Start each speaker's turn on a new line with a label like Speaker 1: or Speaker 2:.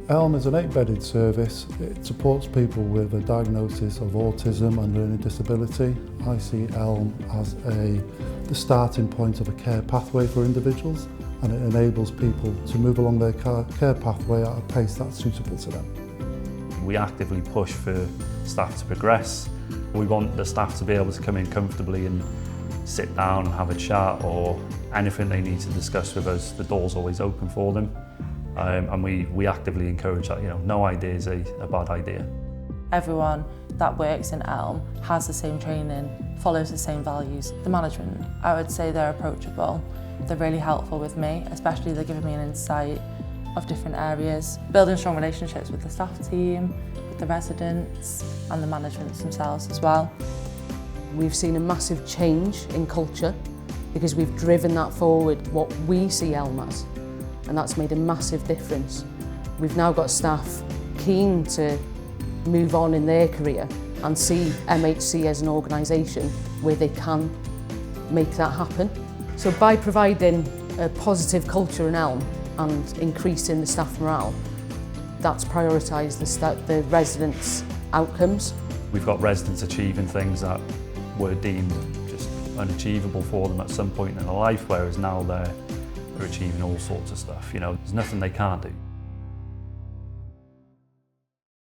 Speaker 1: Elm is an 8-bedded service. It supports people with a diagnosis of autism and learning disability. I see Elm as the starting point of a care pathway for individuals, and it enables people to move along their care pathway at a pace that's suitable to them.
Speaker 2: We actively push for staff to progress. We want the staff to be able to come in comfortably and sit down and have a chat, or anything they need to discuss with us, the door's always open for them. And we actively encourage that. No idea is a bad idea.
Speaker 3: Everyone that works in Elm has the same training, follows the same values. The management, I would say they're approachable. They're really helpful with me, especially they're giving me an insight of different areas, building strong relationships with the staff team, with the residents and the management themselves as well.
Speaker 4: We've seen a massive change in culture because we've driven that forward, what we see Elm as, and that's made a massive difference. We've now got staff keen to move on in their career and see MHC as an organisation where they can make that happen. So by providing a positive culture in Elm and increasing the staff morale, that's prioritised the residents' outcomes.
Speaker 2: We've got residents achieving things that were deemed just unachievable for them at some point in their life, whereas now they're achieving all sorts of stuff. There's nothing they can't do.